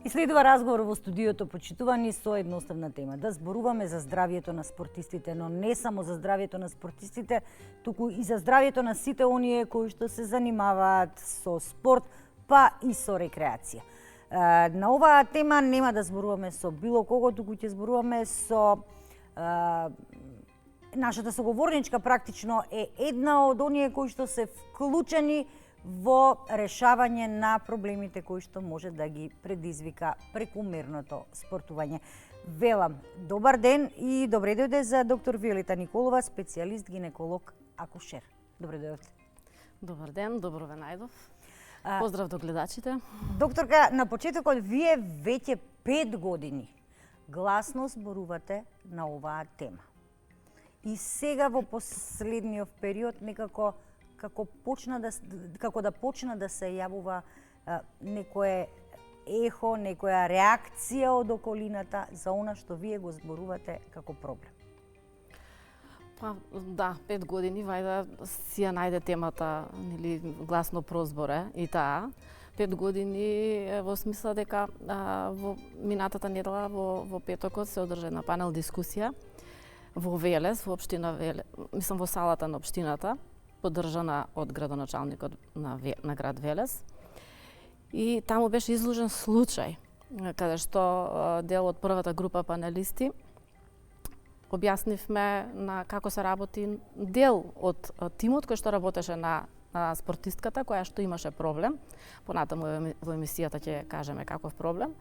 И следува разговор во студиото, почитувани, со едноставна тема. Да зборуваме за здравието на спортистите, но не само за здравието на спортистите, туку и за здравието на сите оние кои што се занимаваат со спорт, па и со рекреација. На оваа тема нема да зборуваме со било кого, туку ќе зборуваме со нашата соговорничка. Практично е една од оние кои што се вклучени во решавање на проблемите кои што може да ги предизвика прекумерното спортување. Велам, добар ден и добре дојде за доктор Виолета Николова, специјалист гинеколог акушер. Добре дојдовте. Добар ден, добро ве најдов. Поздрав до гледачите. Докторка, на почетокот вие веќе 5 години гласно зборувате на оваа тема. И сега во последниот период некако како да почна да се јавува некое ехо, некоја реакција од околината за она што вие го зборувате како проблем. Па да, 5 години вајда си ја најде темата, нели, гласно прозборе и таа. 5 години во смисла дека во минатата недела во петокот се одржа една панел дискусија во Велес, во општина Велес, мислам во салата на општината, поддржана од градоначалникот на град Велес. И таму беше изложен случај каде што дел од првата група панелисти објаснивме на како се работи дел од тимот кој што работеше на спортистката која што имаше проблем. Понатаму во емисијата ќе кажеме каков проблем.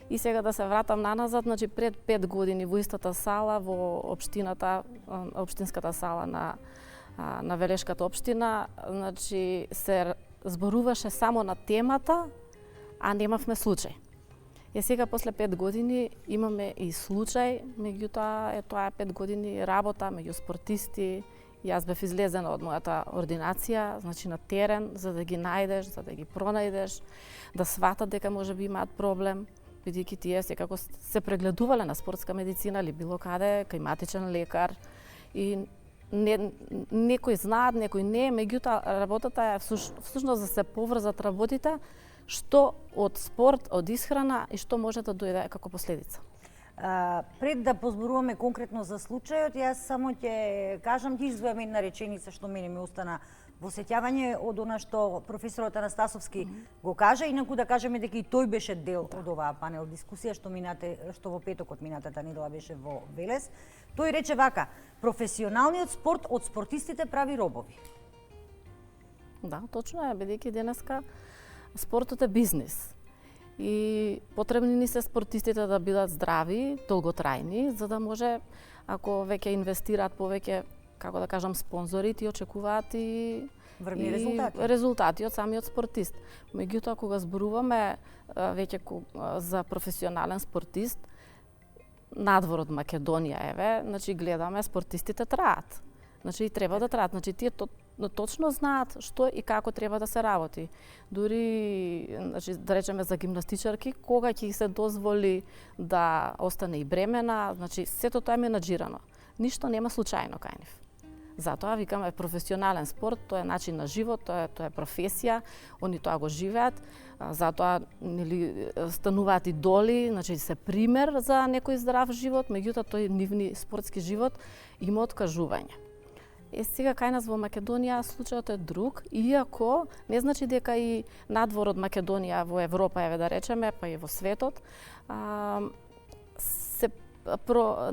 И сега да се вратам наназад, значи пред 5 години во истата сала во општината, општинската сала на Велешката општина, значи се зборуваше само на темата, а немавме случај. И сега после 5 години имаме и случај, меѓутоа тоа е 5 години работа меѓу спортисти. Јас бев излезена од мојата ординација, значи на терен, за да ги најдеш, за да ги пронајдеш, да сватат дека можеби имаат проблем, бидејќи тие секако се прегледувале на спортска медицина или било каде, кај матичен лекар. И некои знаат, некои не, меѓутоа работата е всушност да се поврзат работите, што од спорт, од исхрана и што може да дојде како последица. Пред да позборуваме конкретно за случајот, јас само ќе кажам, ќе издвојам една реченица што мене ми остана во сеќавање од она што професорот Анастасовски го кажа, инаку да кажеме дека и тој беше дел од оваа панел дискусија што во петокот минатата недела беше во Велес. Тој рече вака: професионалниот спорт од спортистите прави робови. Да, точно е, бидејќи денеска спортот е бизнис. И потребни ни се спортистите да бидат здрави, долготрајни, за да може, ако веќе инвестираат повеќе, како да кажам, спонзори, ти очекуваат и резултати од самиот спортист. Меѓутоа, кога зборуваме веќе за професионален спортист, надвор од Македонија, значи гледаме спортистите траат. Значи треба да траат, значи тие точно знаат што и како треба да се работи. Дури, значи, да речеме за гимнастичарки, кога ќе се дозволи да остане и бремена, значи сето тоа е менаџирано. Ништо нема случајно кај нив. Затоа викаме професионален спорт, тоа е начин на живот, тоа е професија, они тоа го живеат, затоа нели стануваат идоли, значи се пример за некој здрав живот, меѓутоа тој нивни спортски живот има откажување. Сега кај нас во Македонија случајот е друг, иако не значи дека и надвор од Македонија во Европа, да речеме, па и во светот,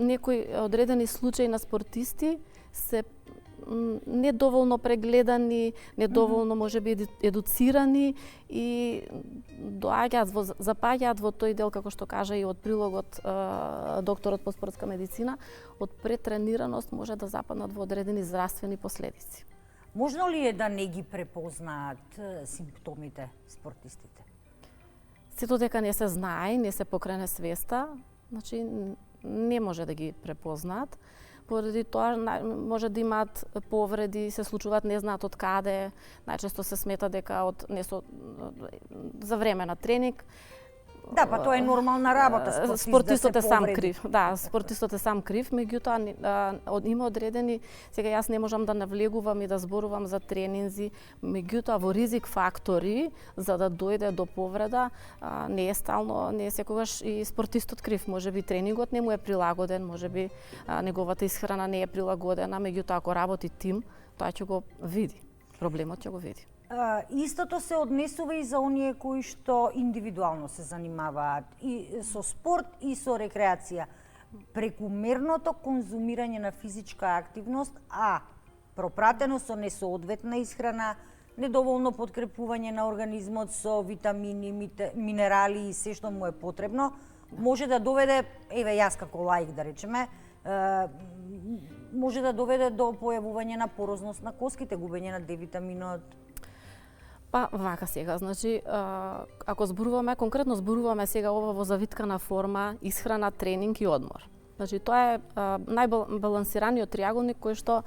некои одредени случаи на спортисти се недоволно прегледани, недоволно можеби едуцирани и запаѓаат во тој дел, како што кажа и од прилогот докторот по спортска медицина, од претренираност може да западнат во одредени здравствени последици. Можно ли е да не ги препознаат симптомите спортистите? Сето дека не се знае, не се покрене свеста, значи не може да ги препознаат. Поради тоа може да имаат повреди, се случуваат не знаат од каде, најчесто се смета дека за време на тренинг Да, па тоа е нормална работа, спортистот да е сам повреди. крив. Да, спортистот е сам крив, меѓутоа има одредени, сега јас не можам да навлегувам и да зборувам за тренинзи, меѓутоа во ризик фактори за да дојде до повреда, не е стално, не е секогаш и спортистот крив. Можеби тренингот не му е прилагоден, можеби неговата исхрана не е прилагодена, меѓутоа ако работи тим, тоа ќе го види. Проблемот ќе го види. Истото се однесува и за оние кои што индивидуално се занимаваат и со спорт и со рекреација. Прекумерното конзумирање на физичка активност, пропратено со несоодветна исхрана, недоволно подкрепување на организмот со витамини, минерали и се што му е потребно, може да доведе, еве јас како лаик да речеме, може да доведе до појавување на порозност на коските, губење на D-витаминот. Па вака сега, значи ако зборуваме, конкретно зборуваме сега ова во завиткана форма, исхрана, тренинг и одмор. Значи тоа е најбалансираниот триаголник кој што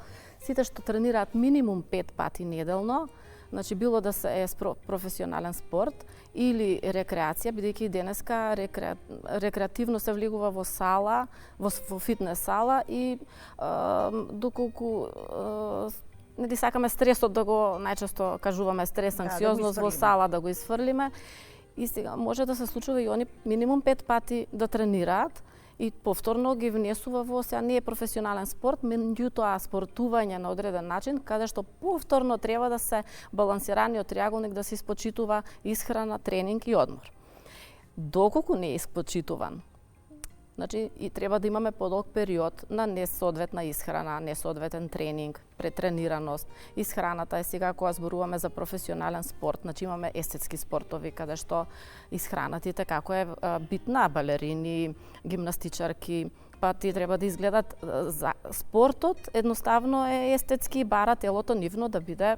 сите што тренираат минимум 5 пати неделно, значи било да се е професионален спорт или рекреација, бидејќи денеска рекреативно се влегува во сала, во фитнес сала и доколку нели сакаме стресот да го, најчесто кажуваме стрес, анксиозност во сала да го изфрлиме, и сега може да се случува и они минимум 5 пати да тренираат и повторно ги внесува во, сега не е професионален спорт, меѓутоа спортување на одреден начин, каде што повторно треба да се балансираниот триаголник да се испочитува исхрана, тренинг и одмор. Доколку не е испочитуван, значи и треба да имаме подолг период на несоодветна исхрана, несоодветен тренинг, претренираност. Исхраната е сега кога зборуваме за професионален спорт, значи имаме естетски спортови каде што исхранатите како е битна, балерини, гимнастичарки, па ти треба да изгледат за спортот, едноставно е естетски, бара телото нивно да биде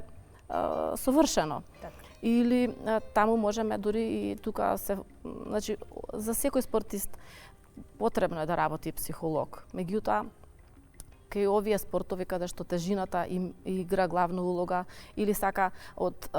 совршено. Така. Или таму можеме дури и тука се, значи за секој спортист потребно е да работи психолог. Меѓутоа, кај овие спортови каде што тежината им игра главна улога или сака од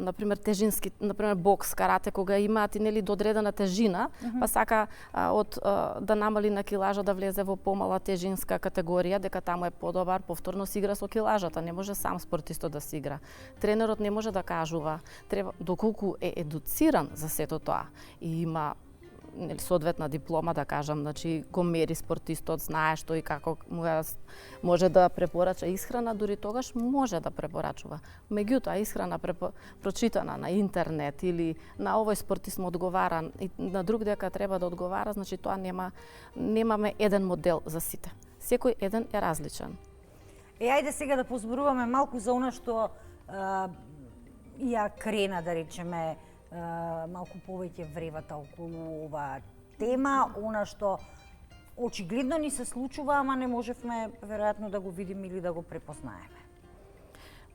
например тежински, например бокс, карате, кога имаат и нели до одредена тежина, па сака да намали на килажа да влезе во помала тежинска категорија, дека таму е подобар, повторно се игра со килажата, не може сам спортистот да се игра. Тренерот не може да кажува, треба доколку е едуциран за сето тоа и има соодветна диплома, да кажам, значи го мери спортистот, знае што и како може да препорача исхрана, дури тогаш може да препорачува. Меѓутоа, исхрана прочитана на интернет или на овој спортист му одговара и на друг дека треба да одговара, значи тоа немаме еден модел за сите. Секој еден е различен. Ајде сега да позборуваме малку за она што ја крена, да речеме, малку повеќе вревата околу оваа тема, она што очигледно ни се случува, ама не можевме веројатно да го видиме или да го препознаеме.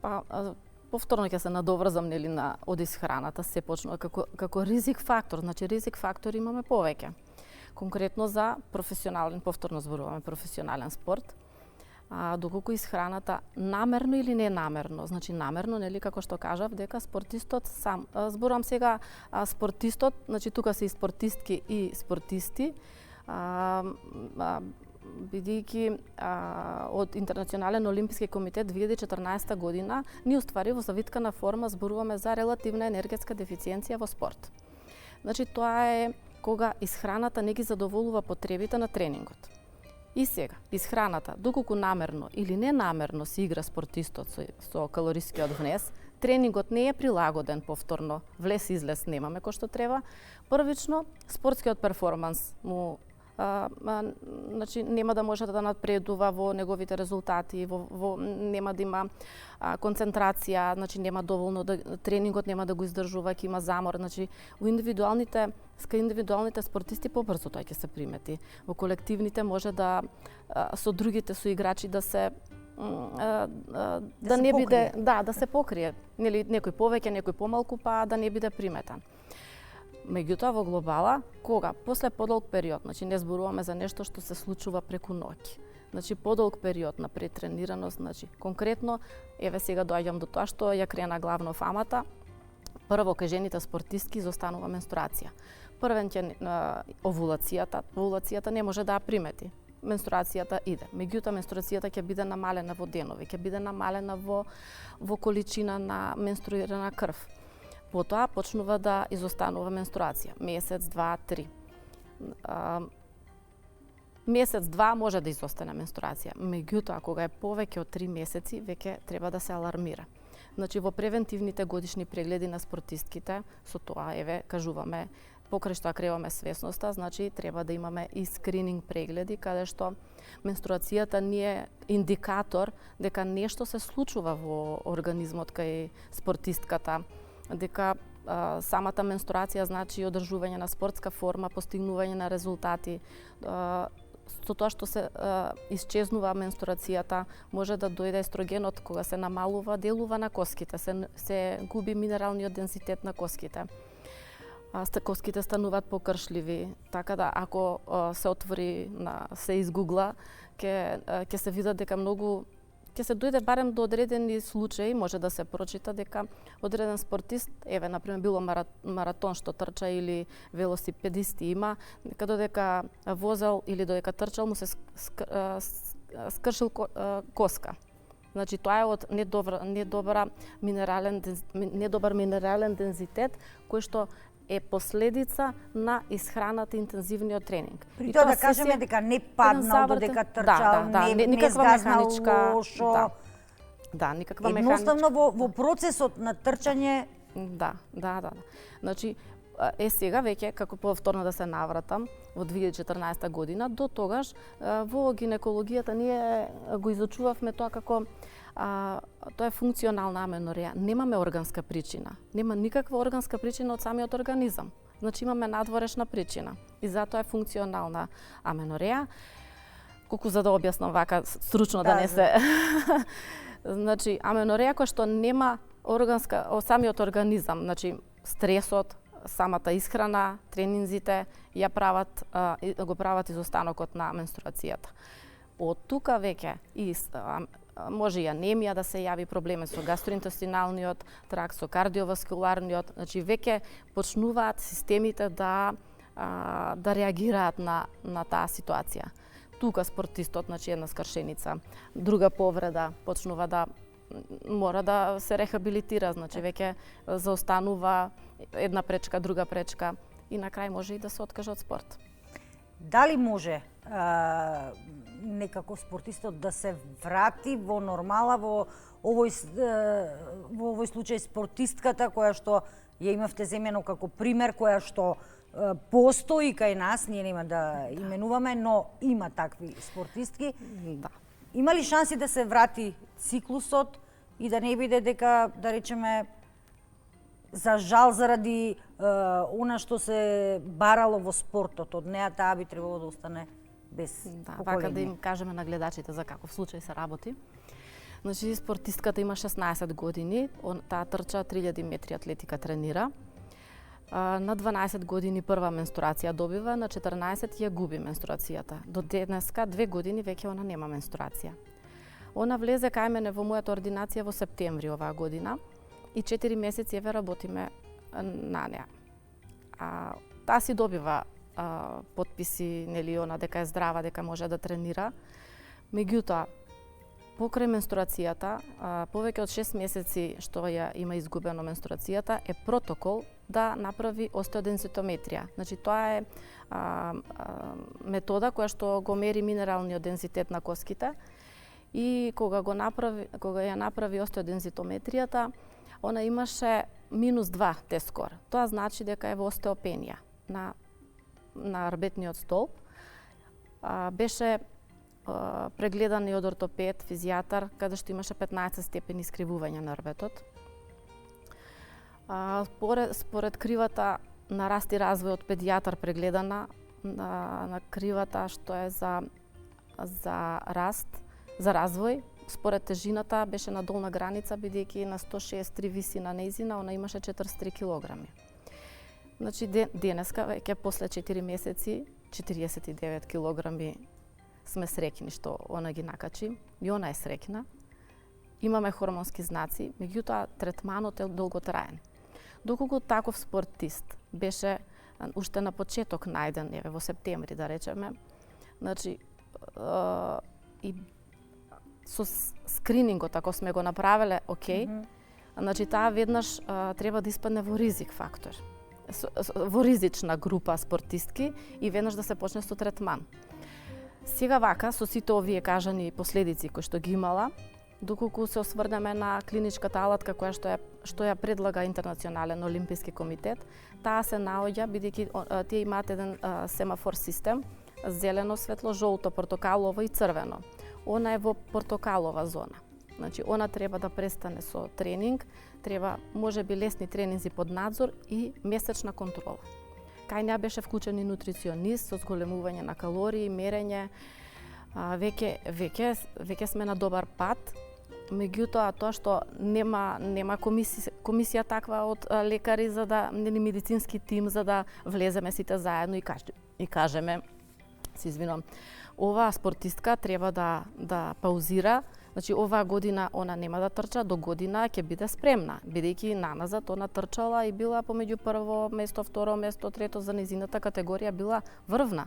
Па повторно ќе се надоврзам нели на од исхраната, се почнува како ризик фактор, значи ризик фактор имаме повеќе. Конкретно за професионален, повторно зборуваме професионален спорт, доколку исхраната намерно или ненамерно, значи намерно, нели како што кажав, дека спортистот сам, зборувам сега спортистот, значи тука се и спортистки и спортисти, бидејќи од Интернационален олимписки комитет 2014 година ни уствари во завиткана форма зборуваме за релативна енергетска дефициенција во спорт. Значи тоа е кога исхраната не ги задоволува потребите на тренингот. И сега, исхраната, доколку намерно или ненамерно се игра спортистот со калорискиот внес, тренингот не е прилагоден повторно, влез-излез немаме кој што треба, првично спортскиот перформанс му значи нема да може да напредува во неговите резултати, нема да има концентрација, значи нема доволно тренингот нема да го издржува, ќе има замор, значи во индивидуалните спортисти побрзо тоа ќе се примети. Во колективните може да со другите соиграчи да се да не биде, да се покрие, нели некој повеќе, некој помалку, па да не биде приметен. Меѓутоа во глобала, кога после подолг период, значи не зборуваме за нешто што се случува преку ноќ. Значи подолг период на претренираност, значи конкретно, еве сега доаѓам до тоа што ја крена главно фамата. Прво кај жените спортистки изостанува менструација. првен ќе овулацијата не може да ја примети. Менструацијата иде. Меѓутоа менструацијата ќе биде намалена во денови, ќе биде намалена во количина на менструирана крв. Потоа почнува да изостанува менструација. Месец, два, три. Месец, два може да изостане менструација. Меѓутоа, кога е повеќе од 3 месеци, веќе треба да се алармира. Значи, во превентивните годишни прегледи на спортистките, со тоа, кажуваме, покрај што креваме свесноста, значи треба да имаме и скрининг прегледи, каде што менструацијата не е индикатор дека нешто се случува во организмот кај спортистката, дека самата менструација значи одржување на спортска форма, постигнување на резултати. Со тоа што се исчезнува менструацијата, може да дојде естрогенот кога се намалува делува на коските, се губи минералниот дензитет на коските. Коските стануваат покршливи, така да ако се отвори, се изгугла, ќе се видат дека многу ќе се дојде барем до одредени случаи, може да се прочита дека одреден спортист, например било маратон што трча или велосипедисти има, дека додека возел или додека трчал му се скршил коска. Значи тоа е од недобар минерален дензитет кој што е последица на исхраната интензивниот тренинг. При тоа да кажеме дека не паднал додека трчал, не згазнал лошо. Да, никаква механичка. Едноставно во процесот на трчање. Да. Значи, сега веќе, како повторно да се навратам, во 2014 година, до тогаш во гинекологијата ние го изучувавме тоа како тоа е функционална аменореја. Немаме органска причина. Нема никаква органска причина од самиот организам. Значи имаме надворешна причина. И затоа е функционална аменореја. Колку за да објаснам вака стручно да не се... Значи, аменореја која што нема органска од самиот организам, значи стресот, самата исхрана, тренинзите го прават изостанокот на менструацијата. Од тука веќе може и анемија да се јави, проблеми со гастроинтестиналниот тракт, со кардиоваскуларниот, значи веќе почнуваат системите да реагираат на таа ситуација. Тука спортистот, значи една скршеница, друга повреда, почнува да мора да се рехабилитира, значи веќе заостанува една пречка, друга пречка и на крај може и да се откаже од спорт. Дали може некако спортистот да се врати во нормала, во овој случај спортистката која што ја имавте земено како пример, која што постои кај нас, ние нема да именуваме, но има такви спортистки. Да. Има ли шанси да се врати циклусот и да не биде дека, да речеме, за жал заради она што се барало во спортот од неа, таа би требало да остане без поколение? Вака да им кажеме на гледачите за каков случај се работи. Значи, спортистката има 16 години, таа трча 3000 метри атлетика тренира. На 12 години прва менструација добива, на 14 ја губи менструацијата. До денеска 2 години веќе она нема менструација. Она влезе кај мене во мојата ординација во септември оваа година и 4 месеци работиме на неа. Таа си добива потписи, нели, она дека е здрава, дека може да тренира. Меѓутоа, покрај менструацијата, повеќе од 6 месеци што ја има изгубено менструацијата, е протокол да направи остеодензитометрија. Значи, тоа е метода која што го мери минералниот дензитет на коските и кога ја направи остеодензитометријата, она имаше -2 тест-скор. Тоа значи дека е во остеопенија на рбетниот столб. Беше прегледан и од ортопед, физијатар, каде што имаше 15 степени искривување на рбетот. Според кривата на раст и развој од педијатар прегледана на кривата што е за раст, за развој, според тежината беше на долна граница, бидејќи на 163 виси на нејзина, она имаше 43 килограми. Значи, денеска, веќе после 4 месеци, 49 килограми сме среќни што она ги накачи, и она е среќна. Имаме хормонски знаци, меѓутоа третманот е долготраен. Доколку таков спортист беше уште на почеток најден, еве во септември да речеме. Значи и со скринингот ако сме го направиле, окей. Значи таа веднаш треба да испадне во ризик фактор. Во ризична група спортистки и веднаш да се почне со третман. Сега вака, со сите овие кажани последици кои што ги имала, доколку се осврнеме на клиничката алатка која што ја предлага Интернационален олимписки комитет, таа се наоѓа бидејќи тие имаат еден семафор систем, зелено светло, жолто, портокалово и црвено. Она е во портокалова зона. Значи, она треба да престане со тренинг, треба можеби лесни тренинзи под надзор и месечна контрола. Кај неа беше вклучен и нутриционист со зголемување на калории, мерење. Веќе сме на добар пат. Меѓутоа, тоа што нема комисија таква од лекари за да нели медицински тим за да влеземе сите заедно и кажеме, се извинувам, оваа спортистка треба да паузира. Значи, оваа година она нема да трча, до година ќе биде спремна, бидејќи наназад она трчала и била помеѓу прво место, второ место, трето за низината категорија била врвна.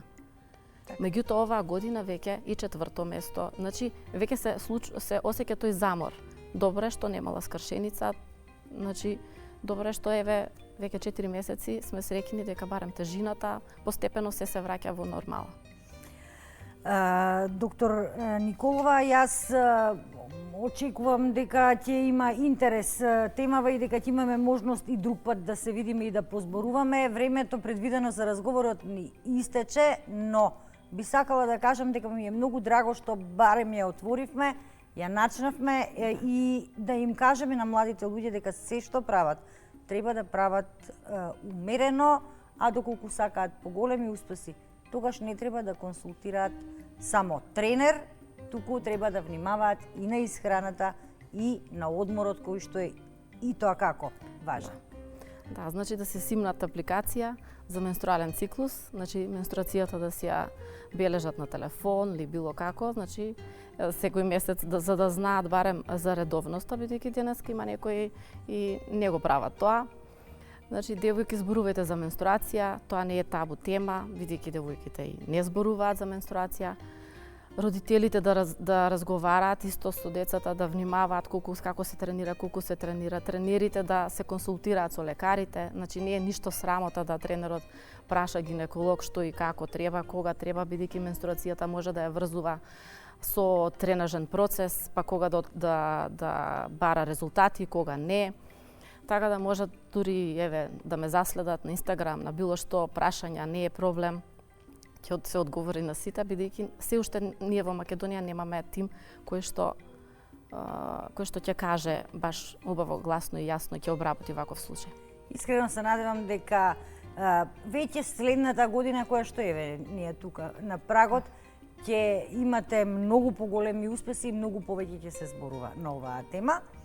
Меѓутоа оваа година веќе и четврто место. Значи, веќе се осеќа тој замор. Добро е што немала скршеница, значи, добро е што еве веќе 4 месеци сме среќни дека барем тежината постепено се враќа во нормала. Доктор Николова, јас очекувам дека ќе има интерес темава и дека ќе имаме можност и друг пат да се видиме и да позборуваме. Времето предвидено за разговорот ни истече, но би сакала да кажам дека ми е многу драго што барем ја отворивме, ја начнавме и да им кажеме на младите луѓе дека се што прават, треба да прават умерено, а доколку сакаат поголеми успеси, тогаш не треба да консултираат само тренер, туку треба да внимаваат и на исхраната и на одморот кој што е и тоа како важен. Да, значи да се симнат апликација за менструален циклус, значи менструацијата да си ја бележат на телефон или било како, значи секој месец за да знаат барем за редовноста, бидејќи денеска има некои и не го прават тоа. Значи, девојки, зборувајте за менструација, тоа не е табу тема, бидејќи девојките и не зборуваат за менструација. Родителите да разговараат исто со децата, да внимаваат како се тренира, тренерите да се консултираат со лекарите, значи не е ништо срамота да тренерот праша гинеколог што и како треба, кога треба, бидејќи менструацијата може да ја врзува со тренажен процес, па кога да бара резултати, кога не. Така да можат дури да ме заследат на Инстаграм, на било што прашања, не е проблем. Ќе се одговори на сите, бидејќи се уште ние во Македонија немаме тим кој што ќе каже баш убаво, гласно и јасно ќе обработи ваков случај. Искрено се надевам дека веќе следната година која што ние тука на прагот ќе имате многу поголеми успеси и многу повеќе ќе се зборува на оваа тема.